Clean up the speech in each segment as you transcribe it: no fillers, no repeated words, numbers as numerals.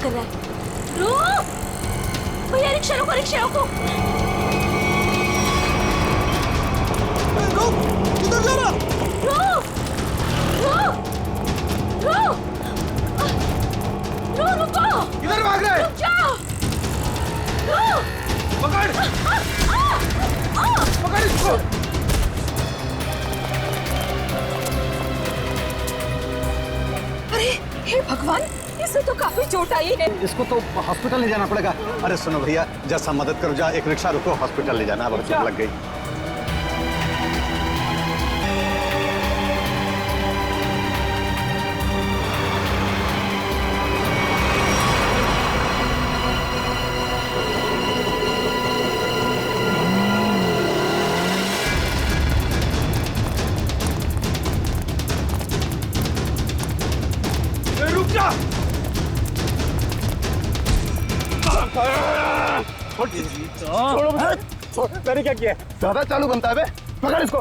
कर रहा है। रुक भैया, रिक्शा रोको, रिक्शा रोको। रुक, किधर जा रहा? रुक रुक रुक रुक, रुको। किधर भाग रहा है? रुक जाओ, रुक। पकड़ पकड़ इसको। अरे हे भगवान, इसे तो काफी चोट आई है। इसको तो हॉस्पिटल ले जाना पड़ेगा। अरे सुनो भैया, जैसा मदद करो, जा एक रिक्शा रुको, हॉस्पिटल ले जाना, अब चोट लग गई। छोड़ो मुझे। मैंने क्या किया? ज्यादा चालू बनता है बे, पकड़ इसको।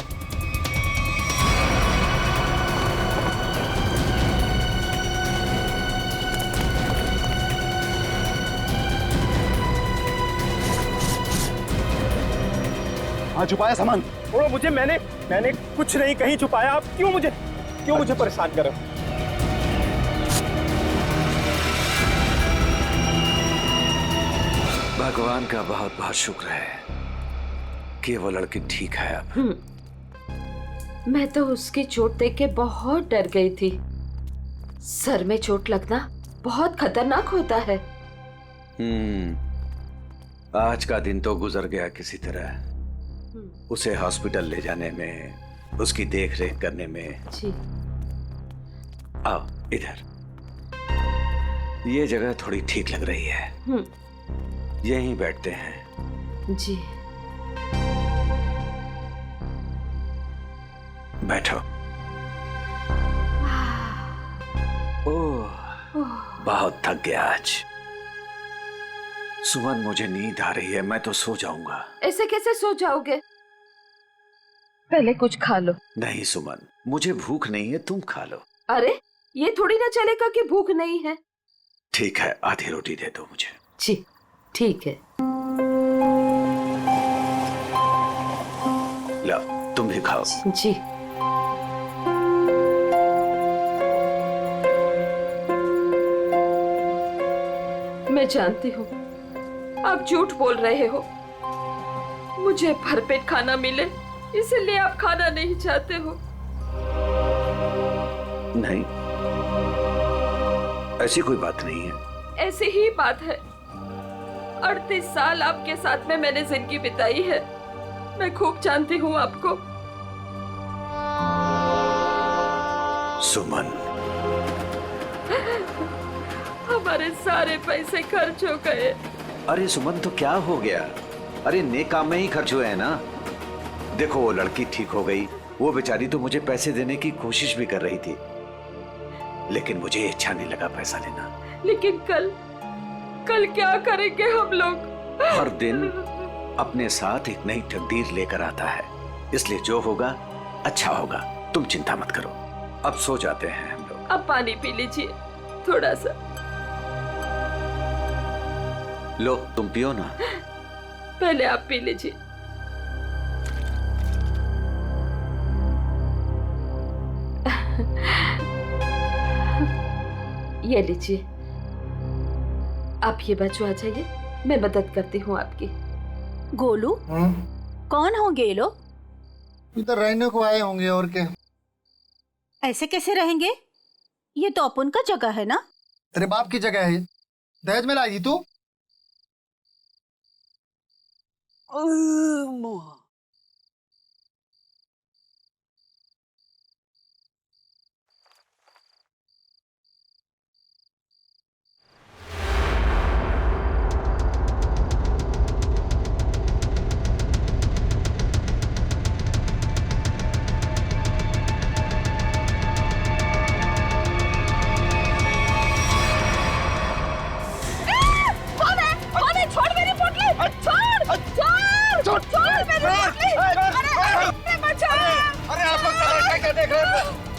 हाँ, छुपाया सामान। छोड़ो मुझे, मैंने कुछ नहीं कहीं छुपाया। आप क्यों मुझे परेशान कर रहे हो? भगवान का बहुत बहुत शुक्र है कि वो लड़की ठीक है अब। मैं तो उसकी चोट देख के बहुत डर गई थी। सर में चोट लगना बहुत खतरनाक होता है। आज का दिन तो गुजर गया किसी तरह। उसे हॉस्पिटल ले जाने में, उसकी देख रेख करने में। जी। आओ इधर, ये जगह थोड़ी ठीक लग रही है। यहीं बैठते हैं। जी। बैठो। ओह, बहुत थक गया आज। सुमन, मुझे नींद आ रही है, मैं तो सो जाऊंगा। ऐसे कैसे सो जाओगे? पहले कुछ खा लो। नहीं सुमन, मुझे भूख नहीं है, तुम खा लो। अरे ये थोड़ी ना चलेगा कि भूख नहीं है। ठीक है, आधी रोटी दे दो मुझे। जी ठीक है। लो, तुम भी खाओ। जी। मैं जानती हूँ आप झूठ बोल रहे हो। मुझे भरपेट खाना मिले इसलिए आप खाना नहीं चाहते हो। नहीं, ऐसी कोई बात नहीं है। ऐसी ही बात है। 38 साल आपके साथ में मैंने जिंदगी बिताई है। मैं खूब जानती हूँ आपको। सुमन, हमारे सारे पैसे खर्च हो गए। अरे सुमन, तो क्या हो गया? अरे नेक काम में ही खर्च हुए हैं ना। देखो, वो लड़की ठीक हो गई। वो बेचारी तो मुझे पैसे देने की कोशिश भी कर रही थी, लेकिन मुझे अच्छा नहीं लगा पैसा लेना। लेकिन कल क्या करेंगे हम लोग? हर दिन अपने साथ एक नई तकदीर लेकर आता है, इसलिए जो होगा अच्छा होगा। तुम चिंता मत करो, अब सो जाते हैं हम लोग। अब पानी पी लीजिए थोड़ा सा। लो, तुम पियो ना। पहले आप पी लीजिए। ये लीजिए। आप ये बच्चों आ जाइए, मैं मदद करती हूँ आपकी। गोलू, कौन होंगे ये लोग? इधर रहने को आए होंगे और क्या। ऐसे कैसे रहेंगे? ये तो अपन का जगह है ना। तेरे बाप की जगह है। दहेज में लाई थी तू।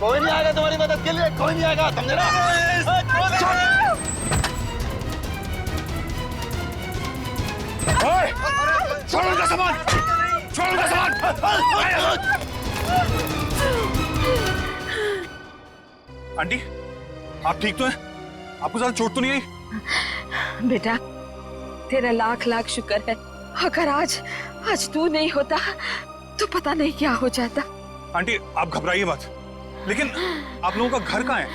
कोई नहीं आएगा तुम्हारी मदद के लिए, कोई नहीं आएगा, समझे ना? आंटी, आप ठीक तो हैं? आपको ज्यादा चोट तो नहीं आई? बेटा, तेरा लाख लाख शुक्र है। अगर आज तू नहीं होता तो पता नहीं क्या हो जाता। आंटी, आप घबराइए मत। लेकिन आप लोगों का घर कहाँ है?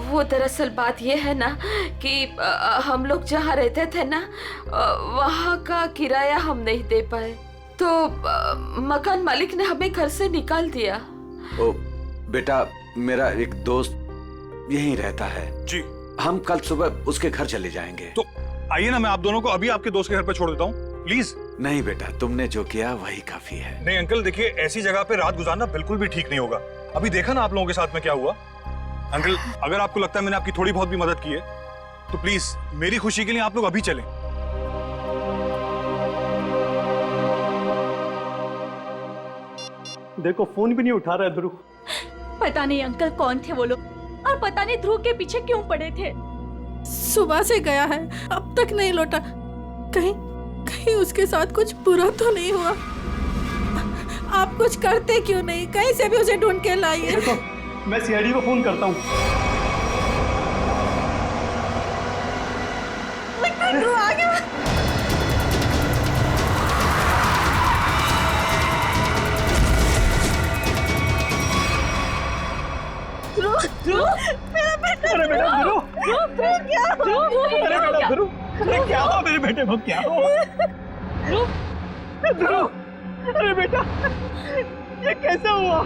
वो दरअसल बात ये है ना कि हम लोग जहाँ रहते थे ना, वहाँ का किराया हम नहीं दे पाए, तो मकान मालिक ने हमें घर से निकाल दिया। ओ बेटा, मेरा एक दोस्त यहीं रहता है जी। हम कल सुबह उसके घर चले जाएंगे। तो आइए ना, मैं आप दोनों को अभी आपके दोस्त के घर पे छोड़ देता हूँ, प्लीज। नहीं बेटा, तुमने जो किया वही काफी है। नहीं अंकल, देखिए ऐसी जगह पे रात गुजारना बिल्कुल भी ठीक नहीं होगा। अभी देखा ना आप लोगों के साथ में क्या हुआ। अंकल, अगर आपको लगता है मैंने आपकी थोड़ी बहुत भी मदद की है तो प्लीज मेरी खुशी के लिए आप लोग अभी चलें। देखो फोन भी नहीं उठा रहा है ध्रुव। पता नहीं अंकल कौन थे वो लोग, और पता नहीं ध्रुव के पीछे क्यों पड़े थे। सुबह से गया है, अब तक नहीं लौटा। कहीं कहीं उसके साथ कुछ बुरा तो नहीं हुआ। आप कुछ करते क्यों नहीं? कहीं से भी उसे ढूंढ के लाइए। देखो, मैं सीआईडी को फोन करता हूँ। ध्रुव आ गया। ध्रुव, मेरा बेटा। अरे बेटा ध्रुव, ध्रुव क्या हुआ? अरे बेटा ध्रुव, अरे क्या हुआ मेरे बेटे को? क्या हुआ ध्रुव? अरे बेटा, ये कैसे हुआ?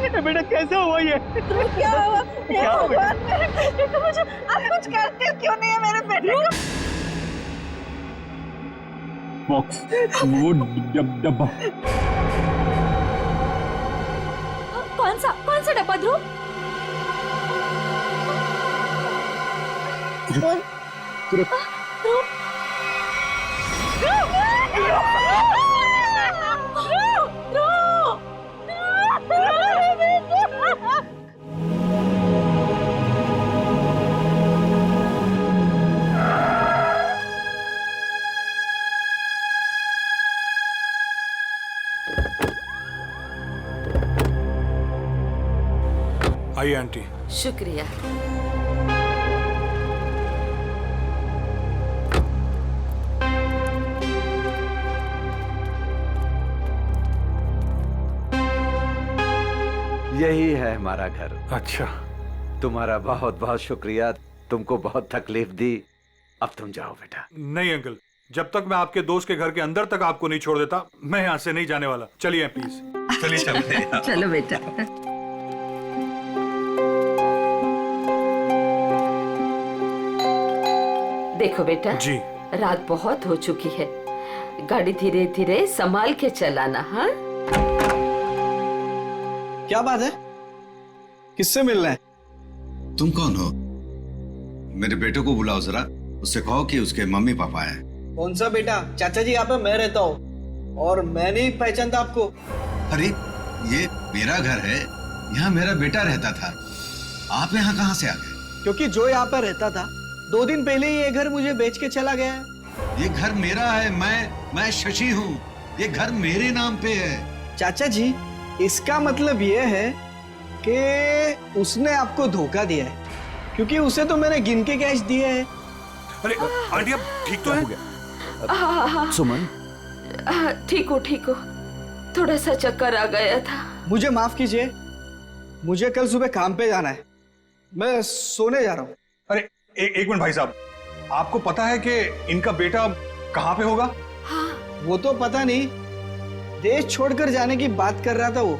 ये बेटा कैसे हुआ ये? क्या हुआ? क्या हुआ बेटा? मेरे बेटे को मुझे, आप कुछ करते क्यों नहीं है मेरे बेटे को? बॉक्स, वो डब्बा। कौन सा डब्बा ध्रुव? आइए आंटी। शुक्रिया। यही है हमारा घर। अच्छा, तुम्हारा बहुत बहुत शुक्रिया, तुमको बहुत तकलीफ दी। अब तुम जाओ बेटा। नहीं अंकल, जब तक मैं आपके दोस्त के घर के अंदर तक आपको नहीं छोड़ देता, मैं यहाँ से नहीं जाने वाला। चलिए प्लीज, चलिए चलते हैं। चलो बेटा। देखो बेटा जी। रात बहुत हो चुकी है, गाड़ी धीरे धीरे संभाल के चलाना। हाँ, क्या बात है? किससे मिलना है? तुम कौन हो? मेरे बेटे को बुलाओ जरा, उससे कहो कि उसके मम्मी पापा हैं। कौन सा बेटा? चाचा जी यहाँ पे मैं रहता हूँ और मैं नहीं पहचानता आपको। अरे ये मेरा घर है, यहाँ मेरा बेटा रहता था। आप यहाँ कहाँ से आ गए? क्योंकि जो यहाँ पर रहता था 2 दिन पहले ही ये घर मुझे बेच के चला गया है। ये घर मेरा है, मैं शशि हूँ। ये घर मेरे नाम पे है। चाचा जी, इसका मतलब ये है कि उसने आपको धोखा दिया है, क्योंकि उसे तो मैंने गिन के कैश दिए हैं। अरे आंटी, आप ठीक तो हैं? हाँ, सुमन, ठीक हो ठीक हो, थोड़ा सा चक्कर आ गया था। मुझे माफ कीजिए, मुझे कल सुबह काम पे जाना है, मैं सोने जा रहा हूँ। अरे एक मिनट भाई साहब, आपको पता है कि इनका बेटा कहाँ पे होगा? हाँ, वो तो पता नहीं, देश छोड़कर जाने की बात कर रहा था वो।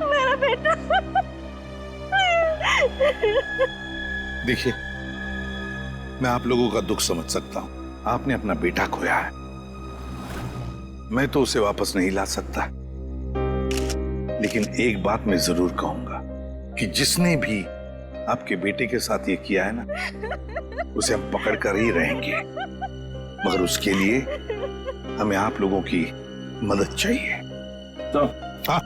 मेरा बेटा। देखिए, मैं आप लोगों का दुख समझ सकता हूं। आपने अपना बेटा खोया है, मैं तो उसे वापस नहीं ला सकता, लेकिन एक बात मैं जरूर कहूंगा कि जिसने भी आपके बेटे के साथ ये किया है ना, उसे हम पकड़ कर ही रहेंगे, मगर उसके लिए हमें आप लोगों की मदद चाहिए। तो हाँ,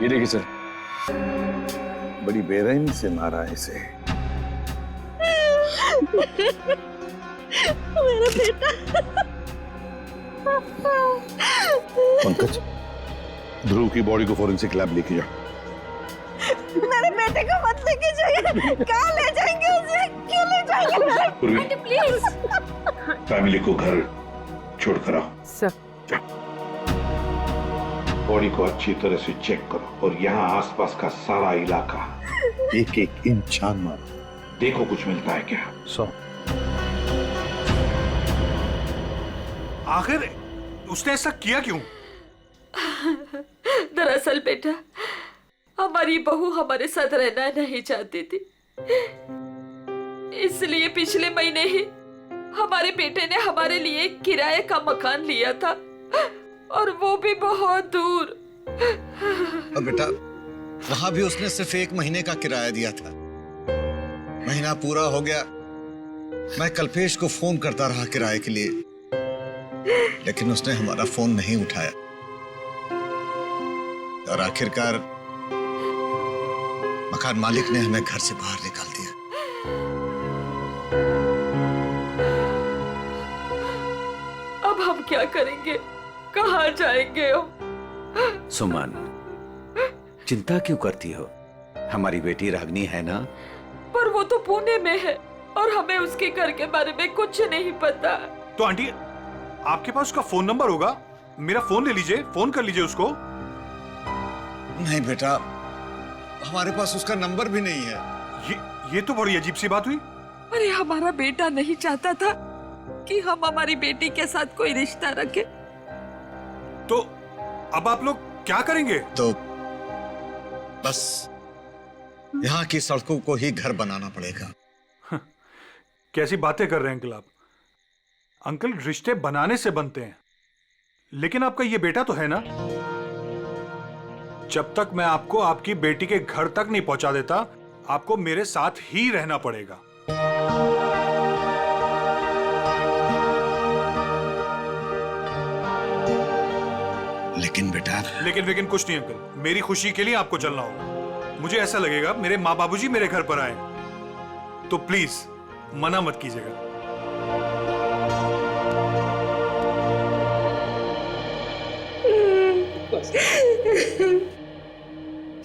ये देखिए सर, बड़ी बेरहमी से मारा है इसे। मेरा बेटा। पंकज, ध्रुव की बॉडी को फॉरेंसिक लैब लेके जाओ। मेरे बेटे को मत लेके जाइए। कहाँ ले जाएंगे उसे? क्यों ले जाएंगे? पूर्वी, प्लीज। फैमिली को घर छोड़कर आओ। सर, बॉडी को अच्छी तरह से चेक करो और यहाँ आसपास का सारा इलाका एक एक इंच छान मारो, देखो कुछ मिलता है क्या। आखिर उसने ऐसा किया क्यों? दरअसल बेटा, हमारी बहू हमारे साथ रहना नहीं चाहती थी, इसलिए पिछले महीने ही हमारे बेटे ने हमारे लिए किराए का मकान लिया था, और वो भी बहुत दूर। अब बेटा, वहां भी उसने सिर्फ 1 महीने का किराया दिया था। महीना पूरा हो गया, मैं कल्पेश को फोन करता रहा किराए के लिए, लेकिन उसने हमारा फोन नहीं उठाया और आखिरकार मकान मालिक ने हमें घर से बाहर निकाल दिया। अब हम क्या करेंगे? कहाँ जाएंगे हम? सुमन, चिंता क्यों करती हो? हमारी बेटी रागनी है ना? पर वो तो पुणे में है और हमें उसके घर के बारे में कुछ नहीं पता। तो आंटी, आपके पास उसका फोन नंबर होगा, मेरा फोन ले लीजिए, फोन कर लीजिए उसको। नहीं बेटा, हमारे पास उसका नंबर भी नहीं है। ये तो बड़ी अजीब सी बात हुई। अरे हमारा बेटा नहीं चाहता था कि हम हमारी बेटी के साथ कोई रिश्ता रखें। तो अब आप लोग क्या करेंगे? तो बस यहाँ की सड़कों को ही घर बनाना पड़ेगा। कैसी बातें कर रहे हैं अंकल आप? अंकल, रिश्ते बनाने से बनते हैं, लेकिन आपका ये बेटा तो है ना। जब तक मैं आपको आपकी बेटी के घर तक नहीं पहुंचा देता, आपको मेरे साथ ही रहना पड़ेगा। लेकिन बेटा, लेकिन कुछ नहीं अंकल, मेरी खुशी के लिए आपको चलना होगा। मुझे ऐसा लगेगा मेरे माँ बाबूजी मेरे घर पर आए, तो प्लीज मना मत कीजिएगा।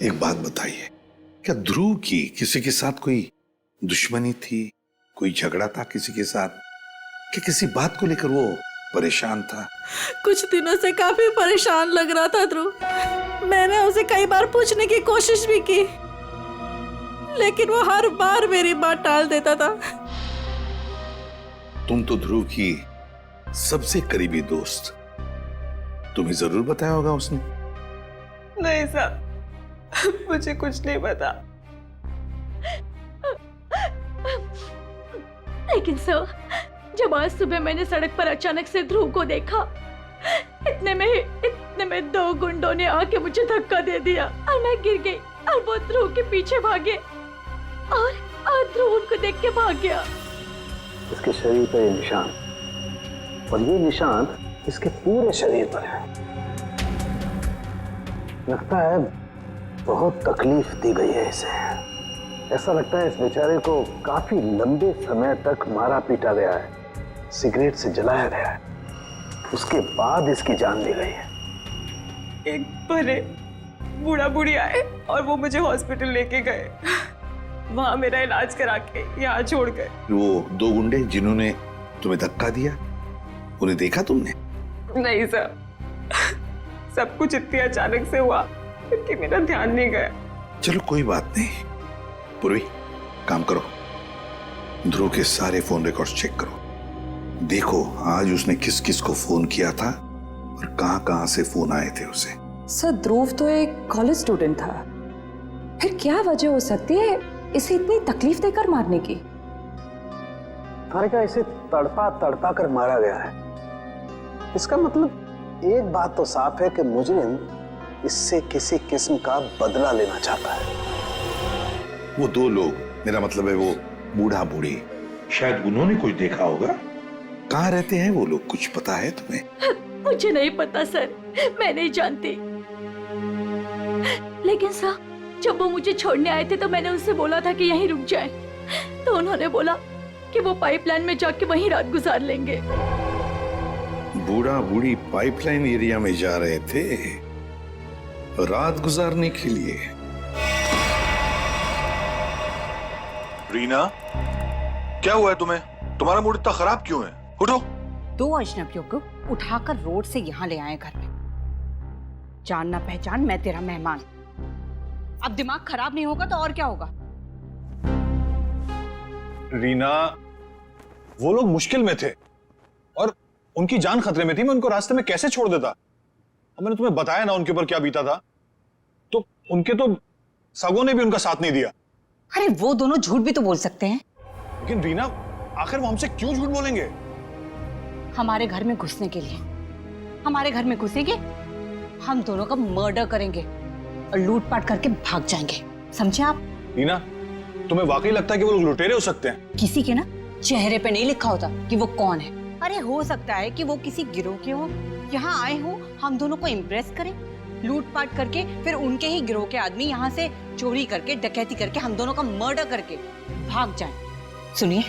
एक बात बताइए, क्या ध्रुव की किसी के साथ कोई दुश्मनी थी, कोई झगड़ा था किसी के साथ, कि किसी बात को लेकर वो परेशान था? कुछ दिनों से काफी परेशान लग रहा था ध्रुव। मैंने उसे कई बार पूछने की कोशिश भी की, लेकिन वो हर बार मेरी बात टाल देता था। तुम तो ध्रुव की सबसे करीबी दोस्त, तुम्हें जरूर बताया होगा उसने। नहीं साहब, मुझे कुछ नहीं पता। लेकिन सर, जब आज सुबह मैंने सड़क पर अचानक से ध्रुव को देखा, इतने में 2 गुंडों ने आके मुझे धक्का दे दिया और मैं गिर गई और वो ध्रुव के पीछे भागे और ध्रुव उनको देख के भाग गया। इसके शरीर पर ये निशान, और ये निशान इसके पूरे शरीर पर है। लगता है बहुत तकलीफ दी गई है इसे। ऐसा लगता है इस बेचारे को काफी लंबे समय तक मारा पीटा गया है, सिगरेट से जलाया गया है, उसके बाद इसकी जान ली गई है। एक भले बूढ़ा बूढ़ी आए और वो मुझे हॉस्पिटल लेके गए, वहां मेरा इलाज करा के यहाँ छोड़ गए। वो 2 गुंडे जिन्होंने तुम्हें धक्का दिया, उन्हें देखा तुमने? नहीं सर, सब कुछ इतनी अचानक से हुआ कि मेरा ध्यान नहीं गया। चलो कोई बात नहीं। पूर्वी, काम करो, ध्रुव के सारे फोन रिकॉर्ड्स चेक करो, देखो आज उसने किस किस को फोन किया था और कहां से फोन आए थे उसे। सर, ध्रुव तो एक कॉलेज स्टूडेंट था, फिर क्या वजह हो सकती है इसे इतनी तकलीफ देकर मारने की? तारिका, इसे तड़पा तड़पा कर मारा गया है। इसका मतलब एक बात तो साफ है कि मुजरिम इससे किसी किस्म का बदला लेना चाहता है। वो 2 लोग, मेरा मतलब है वो बूढ़ा बूढ़ी, शायद उन्होंने कुछ देखा होगा। कहाँ रहते हैं वो लोग, कुछ पता है तुम्हें? मुझे नहीं पता सर, मैं नहीं जानती। लेकिन साहब जब वो मुझे छोड़ने आए थे तो मैंने उनसे बोला था कि यहीं रुक जाएं। तो उन्होंने बोला कि वो पाइपलाइन में जाके वहीं रात गुजार लेंगे। बूढ़ा बूढ़ी पाइपलाइन एरिया में जा रहे थे रात गुजारने के लिए। रीना, क्या हुआ है तुम्हें? तुम्हारा मूड इतना खराब क्यों है? उठो। 2 अजनबियों को उठाकर रोड से यहाँ ले आए घर में। जान ना पहचान, मैं तेरा मेहमान। अब दिमाग खराब नहीं होगा तो और क्या होगा? रीना, वो लोग मुश्किल में थे और उनकी जान खतरे में थी। मैं उनको रास्ते में कैसे छोड़ देता? अब मैंने तुम्हें बताया ना उनके ऊपर क्या बीता था। तो उनके तो सगों ने भी उनका साथ नहीं दिया। अरे वो दोनों झूठ भी तो बोल सकते हैं। लेकिन रीना, आखिर वो हमसे क्यों झूठ बोलेंगे? हमारे घर में घुसने के लिए। हमारे घर में घुसेंगे, हम दोनों का मर्डर करेंगे और लूटपाट करके भाग जाएंगे। समझे आप? रीना, तुम्हें वाकई लगता है कि वो लोग लुटेरे हो सकते हैं? किसी के ना चेहरे पे नहीं लिखा होता कि वो कौन है। अरे हो सकता है कि वो किसी गिरोह के हो, यहाँ आए हो हम दोनों को इम्प्रेस करें, लूटपाट करके फिर उनके ही गिरोह के आदमी यहाँ से चोरी करके डकैती करके हम दोनों का मर्डर करके भाग जाएं। सुनिए,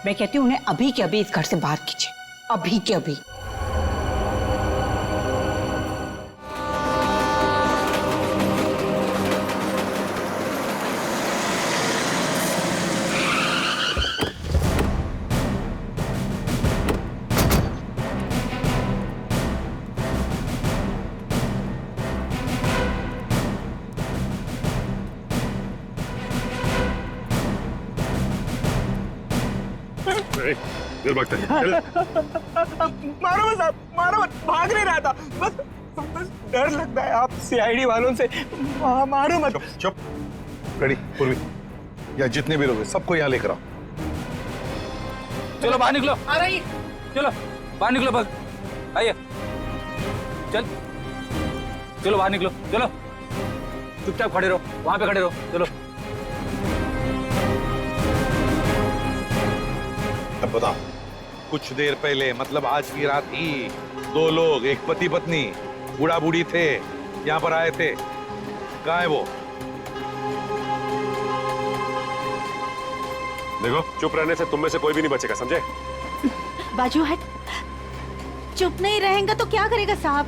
मैं कहती हूँ उन्हें अभी के अभी इस घर से बाहर कीजिए, अभी के अभी। चल भागते हैं। मारो मत साहब, मारो मत। भाग नहीं रहा था, बस डर लगता है आप सीआईडी वालों से। मारो मत। चुप। रेडी पूर्वी, या जितने भी लोग हैं सबको यहाँ लेकर आओ। चलो बाहर निकलो। आ रही। चलो बाहर निकलो, बस आइए। चलो बाहर निकलो, चलो चुपचाप खड़े रहो, वहां पे खड़े रहो। चलो अब बताओ, कुछ देर पहले मतलब आज की रात ही 2 लोग, एक पति पत्नी, बूढ़ा बूढ़ी थे, यहाँ पर आए थे। कहाँ है वो? देखो, चुप रहने से तुम में से कोई भी नहीं बचेगा, समझे? बाजू हट। चुप नहीं रहेगा तो क्या करेगा साहब?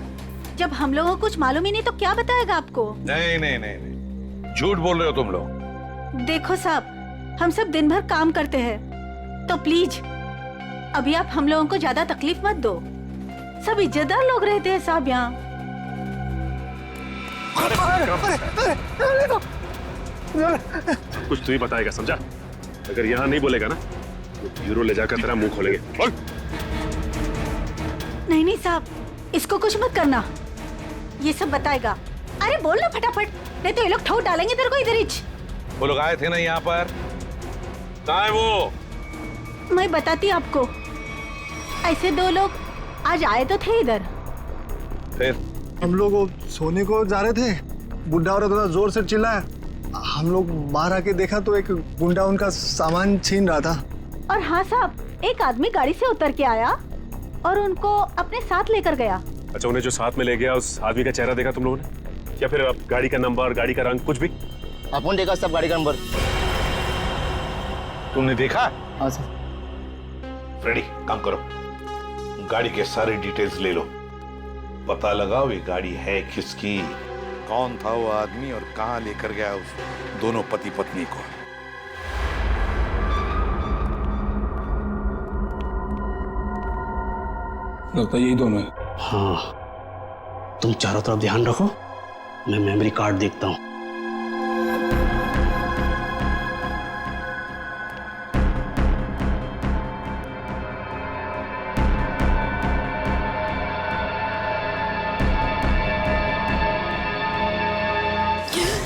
जब हम लोगों को कुछ मालूम ही नहीं तो क्या बताएगा आपको? नहीं नहीं नहीं नहीं, झूठ बोल रहे हो तुम लोग। देखो साहब, हम सब दिन भर काम करते हैं, तो प्लीज अभी आप हम लोगों को ज्यादा तकलीफ मत दो। सब इज्जतदार लोग रहते हैं साहब यहाँ। कुछ तू ही बताएगा, समझा? अगर यहाँ नहीं बोलेगा ना तो ब्यूरो ले जाकर तेरा मुंह खोलेंगे। बोल। नहीं नहीं साहब, इसको कुछ मत करना, ये सब बताएगा। अरे बोल ना फटाफट, नहीं तो ये लोग ठोक डालेंगे तेरे को इधर ही। वो लोग आए थे ना यहाँ पर, कहाँ है वो? मैं बताती आपको। ऐसे 2 लोग आज आए तो थे इधर। फिर हम लोग वो सोने को जा रहे थे, बुढ़ा औरत थोड़ा जोर से चिल्लाया। हम लोग बाहर आके देखा तो एक गुंडा उनका सामान छीन रहा था। और हाँ साहब, एक आदमी गाड़ी से उतर के आया और उनको अपने साथ लेकर गया। अच्छा, उन्हें जो साथ में ले गया उस आदमी का चेहरा देखा तुम लोगों ने? या फिर गाड़ी का नंबर, गाड़ी का रंग, कुछ भी? अपन देखा सब गाड़ी का नंबर। तुमने देखा? हाँ सर। फ्रेडी, काम करो, गाड़ी के सारे डिटेल्स ले लो, पता लगाओ ये गाड़ी है किसकी, कौन था वो आदमी और कहां लेकर गया उस दोनों पति पत्नी को। लगता है यही दोनों है। हाँ, तुम चारों तरफ ध्यान रखो, मैं मेमोरी कार्ड देखता हूँ।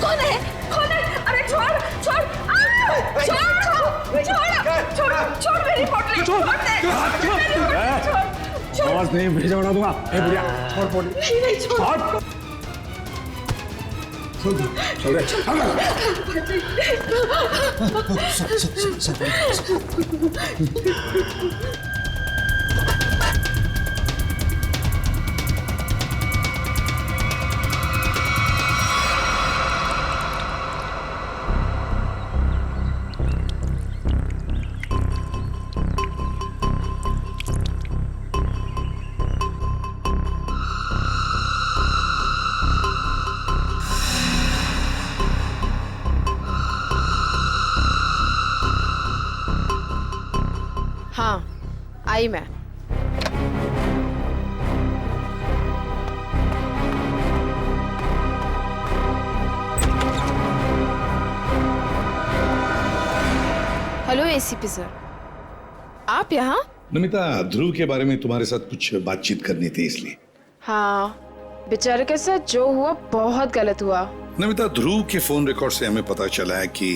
कौन है? कौन है? अरे छोड़ छोड़, छोड़ मेरी पोटली, छोड़ दे। आवाज नहीं, भेजा बना दूंगा। ए बुढ़िया, छोड़ पोटली। नहीं छोड़। छोड़ आई मैं। हेलो एसीपी सर, आप यहाँ? नमिता, ध्रुव के बारे में तुम्हारे साथ कुछ बातचीत करनी थी इसलिए। हाँ, बेचारे के साथ जो हुआ बहुत गलत हुआ। नमिता, ध्रुव के फोन रिकॉर्ड से हमें पता चला है कि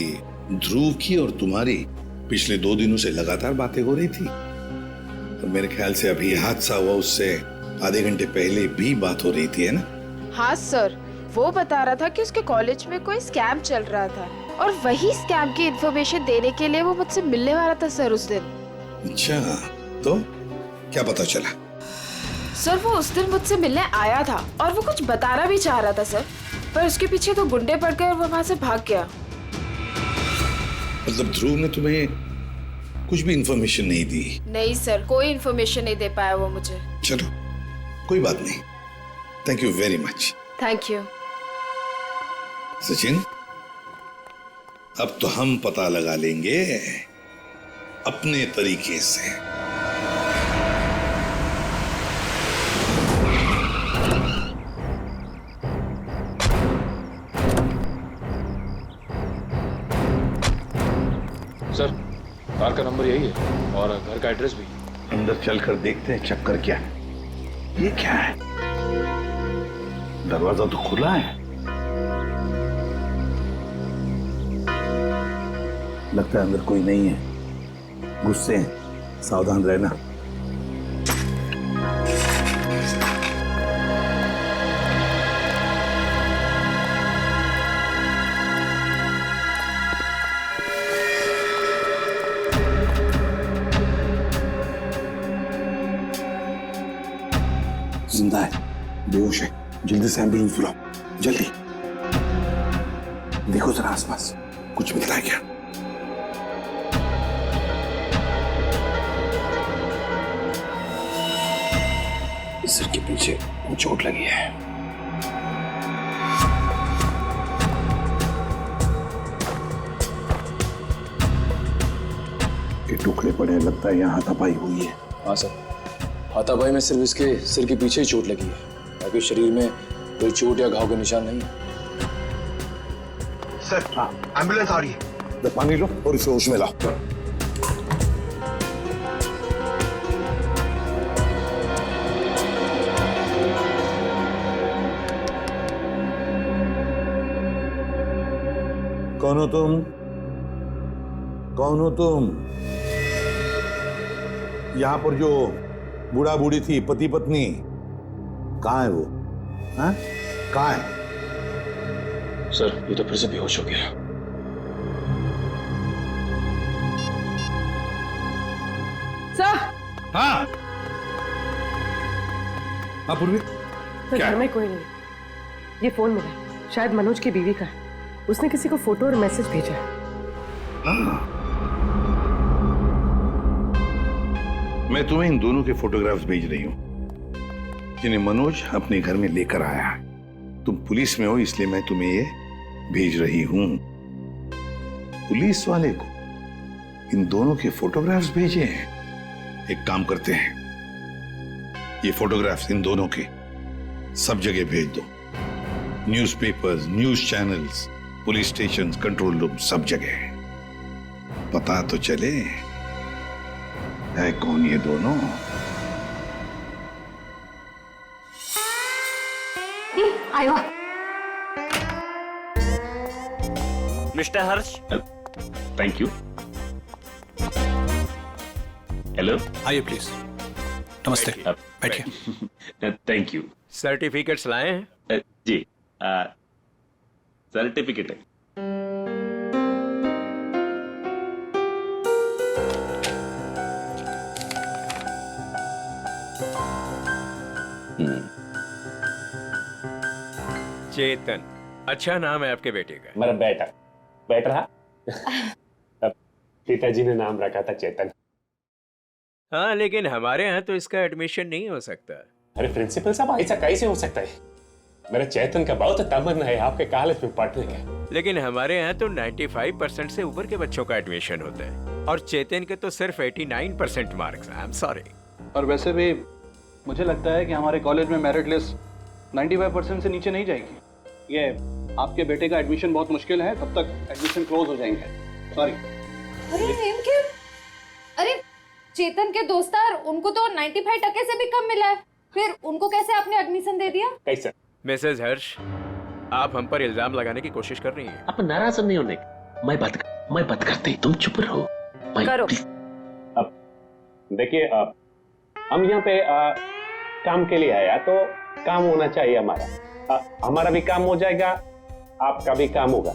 ध्रुव की और तुम्हारी पिछले 2 दिनों से लगातार बातें हो रही थी। और मेरे ख्याल से अभी हादसा हुआ उससे आधे घंटे पहले भी बात हो रही थी, है ना? हाँ सर, वो बता रहा था कि उसके कॉलेज में कोई स्कैम चल रहा था और वही स्कैम की इन्फॉर्मेशन देने के लिए वो मुझसे मिलने वाला था सर उस दिन। अच्छा, तो क्या पता चला? सर वो उस दिन मुझसे मिलने आया था और वो कुछ बताना भी चाह रहा था सर, पर उसके पीछे 2 गुंडे पड़ गए और वो वहां से भाग गया। मतलब ध्रुव ने तुम्हें कुछ भी इन्फॉर्मेशन नहीं दी? नहीं सर, कोई इन्फॉर्मेशन नहीं दे पाया वो मुझे। चलो, कोई बात नहीं। Thank you very much. Thank you. Sachin, अब तो हम पता लगा लेंगे अपने तरीके से। सर, कार का नंबर यही है और घर का एड्रेस भी। अंदर चलकर देखते हैं चक्कर क्या है। ये क्या है? दरवाजा तो खुला है। लगता है अंदर कोई नहीं है। गुस्से हैं, सावधान रहना। जिंदा है, बेहोश है। जल्दी से एम्बुलेंस बुलाओ, जल्दी। देखो जरा आसपास कुछ मिलता है क्या? सिर के पीछे चोट लगी है। के टुकड़े पड़े हैं, लगता है यहाँ हाथापाई हुई है। हाँ सर, हाथापाई में सिर्फ इसके सिर के पीछे ही चोट लगी है, बाकी शरीर में कोई चोट या घाव के निशान नहीं है। सर, हाँ, एम्बुलेंस आ रही है। पानी लो और इसे होश में लाओ। कौन हो तुम? कौन हो तुम? यहां पर जो बूढ़ा बूढ़ी थी, पति पत्नी, कहां है वो? हाँ? कहां है? सर, ये तो फिर से बेहोश हो गया। सर। हाँ। हाँ पूर्वी। सर, घर में कोई नहीं। ये फोन मिला, शायद मनोज की बीवी का है। उसने किसी को फोटो और मैसेज भेजा है। मैं तुम्हें इन दोनों के फोटोग्राफ्स भेज रही हूं जिन्हें मनोज अपने घर में लेकर आया है। तुम पुलिस में हो इसलिए मैं तुम्हें ये भेज रही हूं। पुलिस वाले को इन दोनों के फोटोग्राफ्स भेजे हैं। एक काम करते हैं, ये फोटोग्राफ्स इन दोनों के सब जगह भेज दो। Newspapers, news channels, police station, control room, सब जगह। पता तो चले है कौन ये दोनों। आयो। Mister Harsh. Thank you. Hello, आइए प्लीज। नमस्ते, बैठिए। Thank you. सर्टिफिकेट्स लाए हैं? जी, सर्टिफिकेट है। चेतन, अच्छा नाम है आपके बेटे का। मेरा बेटा बैठ रहा। पिताजी ने नाम रखा था चेतन। हाँ, लेकिन हमारे यहाँ तो इसका एडमिशन नहीं हो सकता। अरे प्रिंसिपल साहब, ऐसा कैसे हो सकता है? मेरा चेतन का बहुत तमन्ना है आपके कॉलेज में पढ़ने का। लेकिन हमारे यहाँ तो 95% से ऊपर के बच्चों का एडमिशन होता है। और चेतन के तो सिर्फ 89% मार्क्स। I am sorry. और वैसे भी मुझे लगता है कि हमारे कॉलेज में मेरिट लिस्ट 95% से नीचे नहीं जाएगी। ये आपके बेटे का एडमिशन बहुत मुश्किल है, तब तक एडमिशन क्लोज हो जाएंगे। सॉरी। अरे इनके, अरे चेतन के दोस्तार, उनको तो 95% से भी कम मिला है, फिर उनको कैसे आपने एडमिशन दे दिया? कैसे? मिसेस हर्ष, आप हम पर इल्जाम लगाने की कोशिश कर रही हैं। आप नाराज नहीं होने, मैं बात करते, तुम चुप रहो। करो। अब देखिए, हम यहाँ पे काम के लिए आया तो काम होना चाहिए हमारा। हमारा भी काम हो जाएगा, आपका भी काम होगा।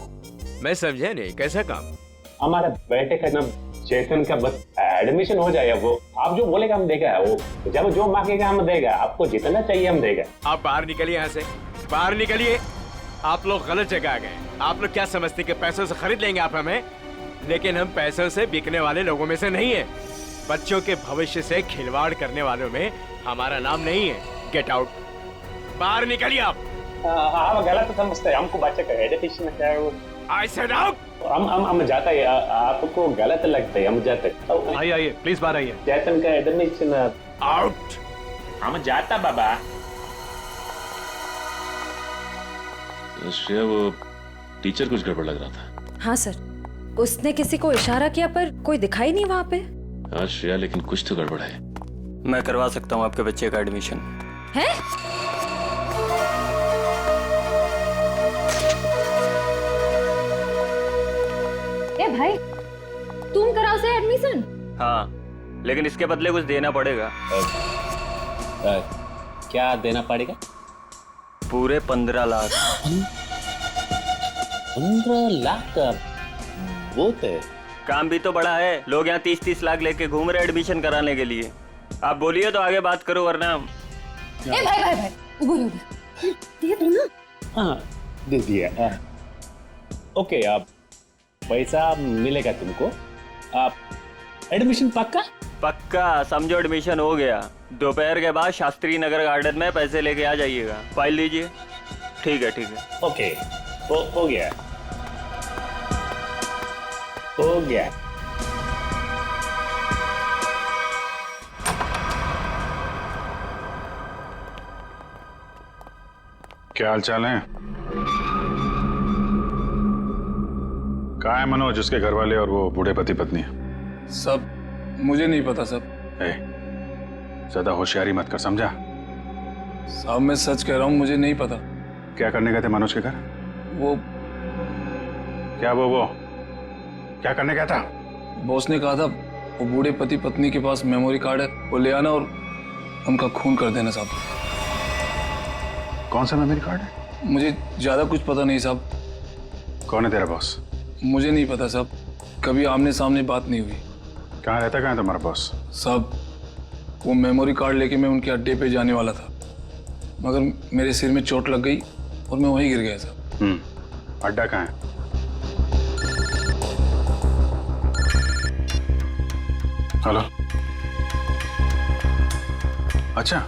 मैं समझे नहीं, कैसा काम? हमारा बेटे का नाम चेतन का बस एडमिशन हो जाएगा, वो आप जो बोलेगा हम देगा, वो जब जो मांगेगा हम देगा, आपको जितना चाहिए हम देगा। आप बाहर निकलिए यहाँ से, बाहर निकलिए। आप लोग गलत जगह आ गए। आप लोग क्या समझते कि पैसों से खरीद लेंगे आप हमें? लेकिन हम पैसों से बिकने वाले लोगों में से नहीं है। बच्चों के भविष्य से खिलवाड़ करने वालों में हमारा नाम नहीं है। गेट आउट, बाहर निकलिए आप। आप गलत समझते हैं, हमको बच्चे का एजुकेशन क्या है वो। I said out। हम जाता है, आपको गलत लगता है, हम जाते हैं। आइए प्लीज बाहर आइए। चेतन का एडमिशन आउट। हम जाता बाबा। श्रेया, वो टीचर कुछ गड़बड़ लग रहा था। हाँ सर, उसने किसी को इशारा किया पर कोई दिखाई नहीं वहाँ पे। हाँ श्रेया, लेकिन कुछ तो गड़बड़ है। मैं करवा सकता हूँ आपके बच्चे का एडमिशन। है? ए भाई, तुम कराओ से एडमिशन? हाँ, लेकिन इसके बदले कुछ देना पड़ेगा। क्या देना पड़ेगा? पूरे 15 लाख। 15 लाख का बहुत है। काम भी तो बड़ा है, लोग यहाँ 30-30 लाख लेके घूम रहे एडमिशन कराने के लिए। आप बोलिए तो आगे बात करो, वरना ए भाई, उधर दे दो ना। हाँ, दे दिया। ओके, आप पैसा मिलेगा तुमको। आप एडमिशन पक्का समझो एडमिशन हो गया। दोपहर के बाद शास्त्री नगर गार्डन में पैसे लेके आ जाइएगा। फाइल लीजिए। ठीक है। ओके, हो गया। क्या हाल चाल है? कहाँ है मनोज, उसके घर वाले और वो बूढ़े पति पत्नी? सब मुझे नहीं पता सब। ज्यादा होशियारी मत कर, समझा? साहब मैं सच कह रहा हूँ, मुझे नहीं पता। क्या करने गए थे मनोज के घर? वो क्या करने गया था? बॉस ने कहा था वो बूढ़े पति पत्नी के पास मेमोरी कार्ड है, वो ले आना और उनका खून कर देना साहब। कौन सा मेमोरी कार्ड है? मुझे ज्यादा कुछ पता नहीं साहब। कौन है तेरा बॉस? मुझे नहीं पता साहब, कभी आमने सामने बात नहीं हुई। कहाँ रहता, कहाँ है तुम्हारा बॉस? साहब वो मेमोरी कार्ड लेके मैं उनके अड्डे पे जाने वाला था, मगर मेरे सिर में चोट लग गई और मैं वहीं गिर गया साहब। अड्डा कहाँ है? हेलो, अच्छा,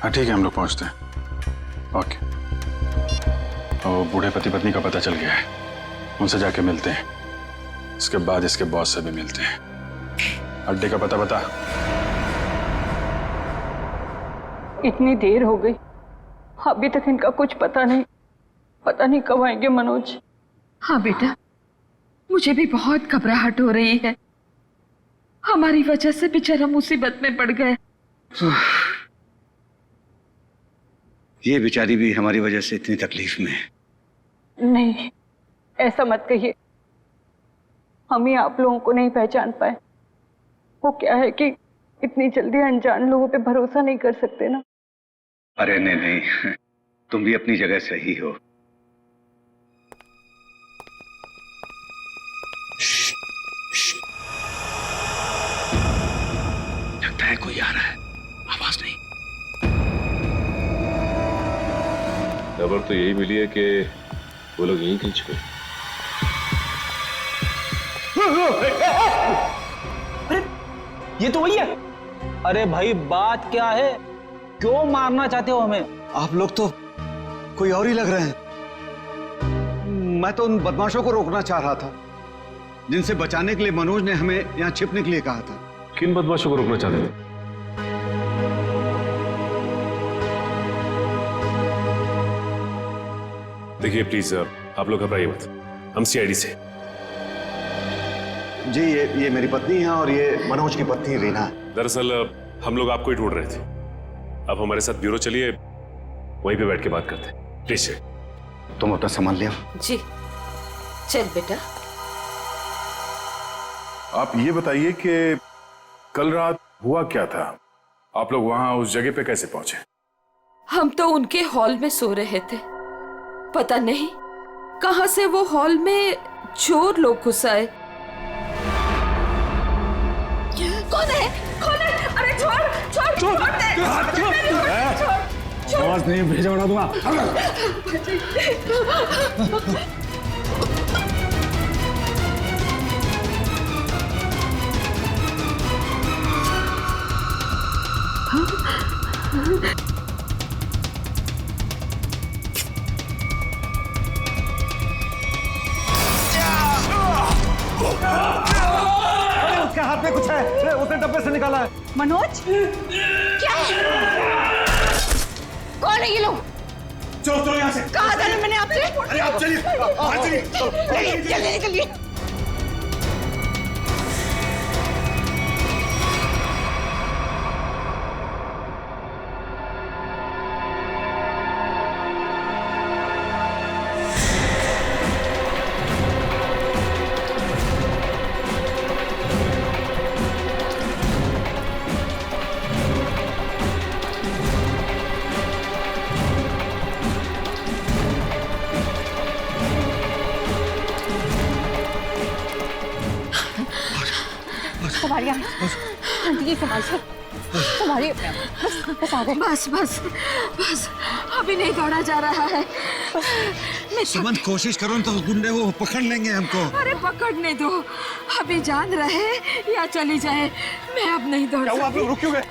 हाँ ठीक है, हम लोग पहुंचते हैं। ओके। और बूढ़े पति पत्नी का पता चल गया है, उनसे जाके मिलते हैं। इसके बाद इसके बॉस से भी मिलते हैं। अड्डे का पता बता। इतनी देर हो गई, अभी तक इनका कुछ पता नहीं कब आएंगे मनोज। हाँ बेटा, मुझे भी बहुत घबराहट हो रही है। हमारी वजह से बेचारा मुसीबत में पड़ गए। ये बेचारी भी हमारी वजह से इतनी तकलीफ में है। नहीं, ऐसा मत कहिए। हम ही आप लोगों को नहीं पहचान पाए। वो क्या है कि इतनी जल्दी अनजान लोगों पे भरोसा नहीं कर सकते ना। अरे नहीं, तुम भी अपनी जगह सही हो। लगता है कोई आ रहा है, आवाज नहीं। खबर तो यही मिली है कि वो लोग यहीं कहीं छुपे। अरे ये तो वही है। अरे भाई बात क्या है, क्यों मारना चाहते हो हमें? आप लोग तो कोई और ही लग रहे हैं। मैं तो उन बदमाशों को रोकना चाह रहा था। जिनसे बचाने के लिए मनोज ने हमें यहाँ छिपने के लिए कहा था। किन बदमाशों को रोकना चाहते थे? देखिए प्लीज आप लोग घबराइए मत, हम सीआईडी से। जी ये मेरी पत्नी है और ये मनोज की पत्नी रीना है। दरअसल हम लोग आपको ही ढूंढ रहे थे। अब हमारे साथ ब्यूरो चलिए, वहीं पे बैठ के बात करते हैं। प्लीज तुम अपना सामान लिया। जी चल बेटा। आप ये बताइए कि कल रात हुआ क्या था? आप लोग वहां उस जगह पे कैसे पहुंचे? हम तो उनके हॉल में सो रहे थे, पता नहीं कहां से वो हॉल में चोर लोग घुस आए। कौन है? कौन है? अरे छोड़ दे। आवाज नहीं भेजा उड़ा दूंगा। उसके हाथ में कुछ है, उसने डब्बे से निकाला है। मनोज क्या? कौन है ये लोग? चलो यहाँ से। कहा था ना मैंने आपसे? अरे आप चलिए, चलिए निकलिए। संभालिए आंटी जी, संभालिए। बस आ गए। बस अभी नहीं दौड़ा जा रहा है। सुमन कोशिश करो तो गुंडे वो पकड़ लेंगे हमको। अरे पकड़ने दो, अभी जान रहे या चली जाए, मैं अब नहीं दौड़ सकती। आप लोग रुक क्यों गए?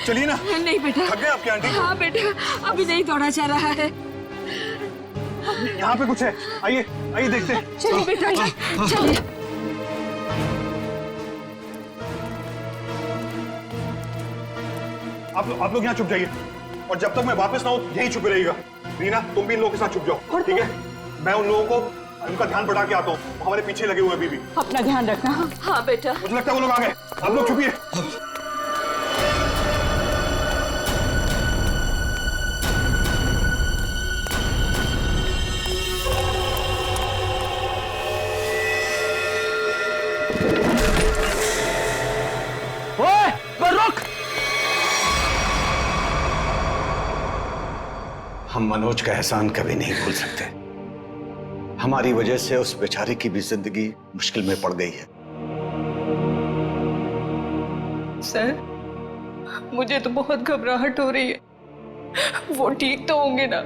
चलिए ना। नहीं बेटा। थक गए आपकी आंटी? हाँ बेटा, अभी नहीं दौड़ा जा रहा है। यहाँ पे कुछ है, आइए देखते हैं। चलिए बेटा, चलिए। आप लोग यहाँ छुप जाइए और जब तक मैं वापस ना आऊं यहीं छुपे रहिएगा। रीना तुम भी इन लोगों के साथ छुप जाओ, ठीक है? मैं उन लोगों को उनका ध्यान बढ़ा के आता हूँ, हमारे पीछे लगे हुए अभी भी। अपना ध्यान रखना। हाँ बेटा। मुझे लगता है वो लोग आ गए, आप लोग छुपिए। हम मनोज का एहसान कभी नहीं भूल सकते। हमारी वजह से उस बेचारे की भी जिंदगी मुश्किल में पड़ गई है। सर मुझे तो बहुत घबराहट हो रही है। वो ठीक तो होंगे ना?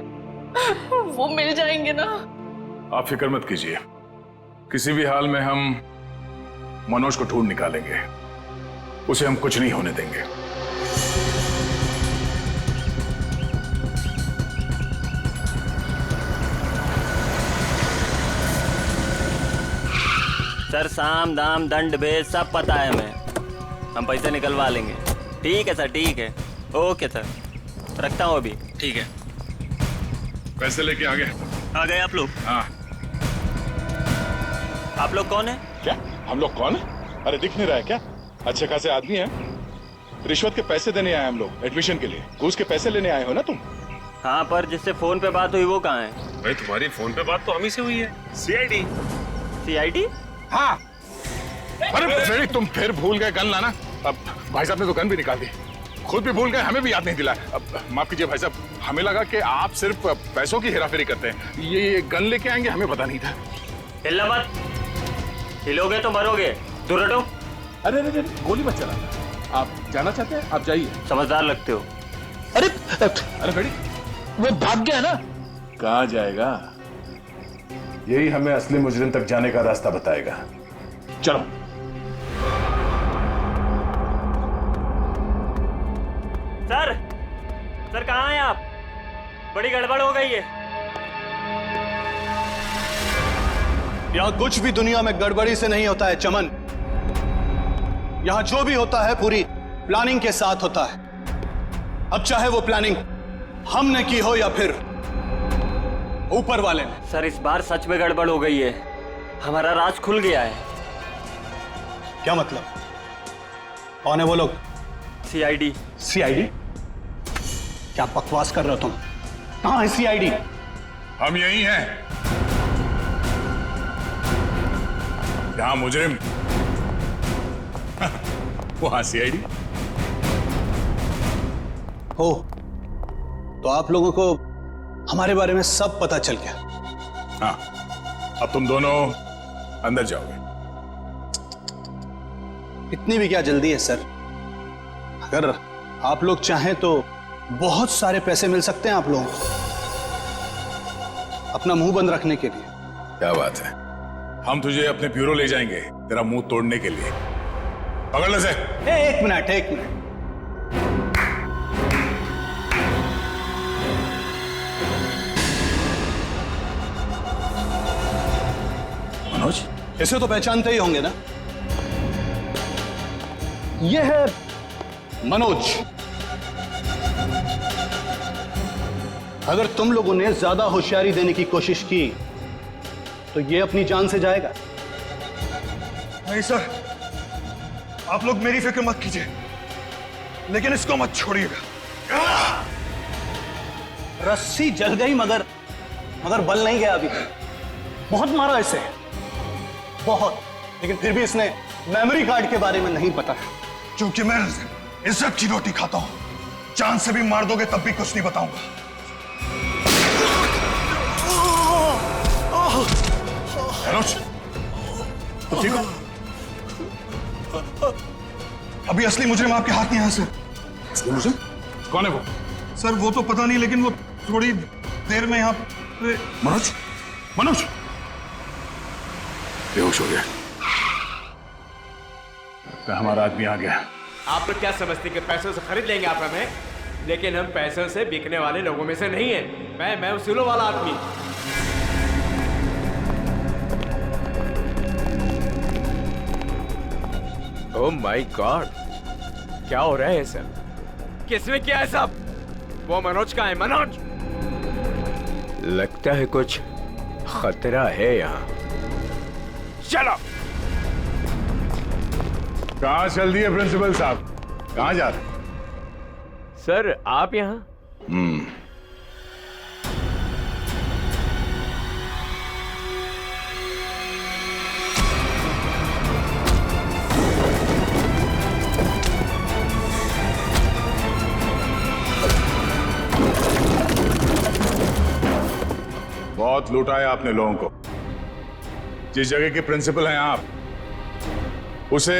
वो मिल जाएंगे ना? आप फिक्र मत कीजिए, किसी भी हाल में हम मनोज को ढूंढ निकालेंगे। उसे हम कुछ नहीं होने देंगे। सर साम दाम दंड भेद सब पता है हमें, हम पैसे निकलवा लेंगे। ठीक है सर, ठीक है। ओके सर, रखता हूँ अभी। ठीक है। पैसे लेके आ गए आप लोग? हाँ। आप लोग कौन है? क्या हम लोग कौन है? अरे दिख नहीं रहा है क्या? अच्छे खासे आदमी हैं। रिश्वत के पैसे देने आए हम लोग, एडमिशन के लिए। घूस के पैसे लेने आए हो ना तुम? हाँ, पर जिससे फोन पे बात हुई वो कहाँ है? भाई तुम्हारी फोन पे बात तो हम ही से हुई है। सीआईडी। सीआईडी? हाँ। अरे तुम फिर भूल गए गन लाना। अब भाई साहब ने तो गन भी निकाल दी, खुद भी भूल गए, हमें भी याद नहीं दिलाया। अब माफ कीजिए भाई साहब, हमें लगा कि आप सिर्फ पैसों की हेराफेरी करते हैं। ये गन लेके आएंगे हमें पता नहीं था। हिलना मत, हिलोगे तो मरोगे। दूर हटो। अरे गोली मत चला। आप जाना चाहते हैं? आप जाइए। समझदार लगते हो। अरे बेटी वो भाग गया ना। कहाँ जाएगा? यही हमें असली मुजरिम तक जाने का रास्ता बताएगा। चलो। सर कहाँ हैं आप? बड़ी गड़बड़ हो गई है। यहाँ कुछ भी दुनिया में गड़बड़ी से नहीं होता है चमन। यहाँ जो भी होता है पूरी प्लानिंग के साथ होता है। अब चाहे वो प्लानिंग हमने की हो या फिर ऊपर वाले ने। सर इस बार सच में गड़बड़ हो गई है, हमारा राज खुल गया है। क्या मतलब? कौन है वो लोग? सीआईडी। सीआईडी? क्या बकवास कर रहे हो तुम? कहां है सीआईडी? हम यही हैं। जहां मुजरिम वहां सीआईडी हो। तो आप लोगों को हमारे बारे में सब पता चल गया। हाँ, अब तुम दोनों अंदर जाओगे। इतनी भी क्या जल्दी है सर? अगर आप लोग चाहें तो बहुत सारे पैसे मिल सकते हैं आप लोगों को अपना मुंह बंद रखने के लिए। क्या बात है, हम तुझे अपने ब्यूरो ले जाएंगे तेरा मुंह तोड़ने के लिए। पकड़ ले से। एक मिनट। मनोज, इसे तो पहचानते ही होंगे ना? यह है मनोज। अगर तुम लोगों ने ज्यादा होशियारी देने की कोशिश की तो ये अपनी जान से जाएगा। नहीं सर, आप लोग मेरी फिक्र मत कीजिए, लेकिन इसको मत छोड़िएगा। रस्सी जल गई मगर बल नहीं गया अभी। बहुत मारा इसे, बहुत, लेकिन फिर भी इसने मेमोरी कार्ड के बारे में नहीं पता। क्योंकि मैं इज्जत की रोटी खाता हूं, चांद से भी मार दोगे तब भी कुछ नहीं बताऊंगा। मनोज, तो ठीक हो? अभी असली मुजरिम आपके हाथ में है सर। असली मुजरिम? कौन है वो? सर वो तो पता नहीं, लेकिन वो थोड़ी देर में यहाँ पे। मनोज बेहोश हो गया। तो हमारा आदमी आ गया। आप लोग क्या समझते कि पैसों से खरीद लेंगे आप हमें? लेकिन हम पैसों से बिकने वाले लोगों में से नहीं है। मैं उसूलों वाला आदमी। ओह माय गॉड, क्या हो रहा है सर? किसने किया है सब? वो मनोज का है। मनोज, लगता है कुछ खतरा है यहाँ। चलो। कहाँ चल दिए प्रिंसिपल साहब? कहाँ जा रहे? सर आप यहाँ? बहुत लूटा है आपने लोगों को। जिस जगह के प्रिंसिपल हैं आप, उसे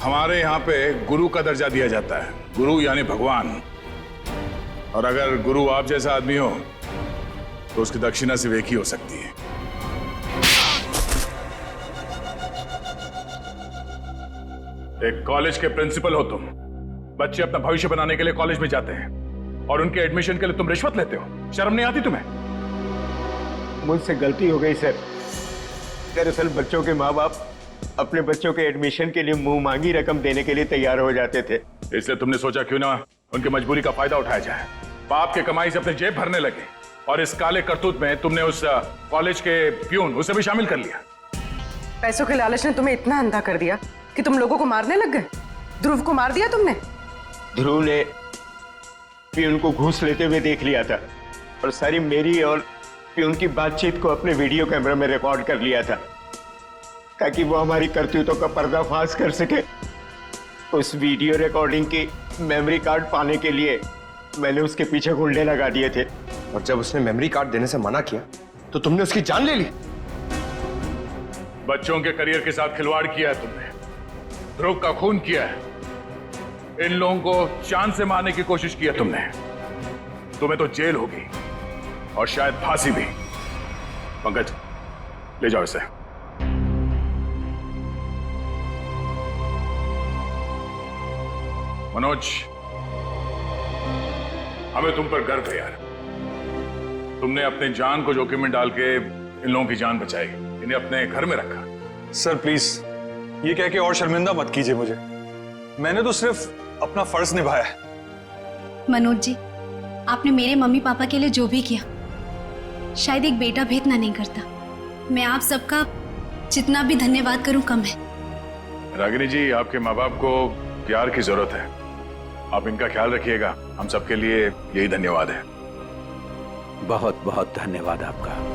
हमारे यहाँ पे गुरु का दर्जा दिया जाता है। गुरु यानी भगवान। और अगर गुरु आप जैसा आदमी हो तो उसकी दक्षिणा सिर्फ एक ही हो सकती है। एक कॉलेज के प्रिंसिपल हो तुम। बच्चे अपना भविष्य बनाने के लिए कॉलेज में जाते हैं और उनके एडमिशन के लिए तुम रिश्वत लेते हो। शर्म नहीं आती तुम्हें? मुझसे गलती हो गई सर। दरअसल बच्चों के माँ बाप अपने बच्चों के एडमिशन के लिए मुंह मांगी रकम देने के लिए तैयार हो जाते थे। इसलिए तुमने सोचा क्यों ना उनकी मजबूरी का फायदा उठाया जाए। बाप के कमाई से अपने जेब भरने लगे और इस काले करतूत में तुमने उस कॉलेज के प्यून उसे भी शामिल कर लिया। पैसों के लालच ने तुम्हें इतना अंधा कर दिया कि तुम लोगों को मारने लग गए। ध्रुव को मार दिया तुमने। ध्रुव ने प्यून को घूस लेते हुए देख लिया था और सारी मेरी और प्यून की बातचीत को अपने वीडियो कैमरा में रिकॉर्ड कर लिया था ताकि वो हमारी करतूतों का पर्दाफाश कर सके। उस वीडियो रिकॉर्डिंग की मेमोरी कार्ड पाने के लिए मैंने उसके पीछे गुंडे लगा दिए थे। और जब उसने मेमोरी कार्ड देने से मना किया तो तुमने उसकी जान ले ली। बच्चों के करियर के साथ खिलवाड़ किया है तुमने। ध्रुव का खून किया है। इन लोगों को चांद से मारने की कोशिश की है तुमने। तुम्हें तो जेल होगी और शायद फांसी भी। पंकज, ले जाओ इसे। मनोज, हमें तुम पर गर्व है यार। तुमने अपने जान को जोखिम में डाल के इन लोगों की जान बचाई, इन्हें अपने घर में रखा। सर प्लीज ये कह के और शर्मिंदा मत कीजिए मुझे। मैंने तो सिर्फ अपना फर्ज निभाया है। मनोज जी, आपने मेरे मम्मी पापा के लिए जो भी किया, शायद एक बेटा भी इतना नहीं करता। मैं आप सबका जितना भी धन्यवाद करूं कम है। रागिनी जी, आपके माँ बाप को प्यार की जरूरत है, आप इनका ख्याल रखिएगा। हम सबके लिए यही धन्यवाद है। बहुत बहुत धन्यवाद आपका।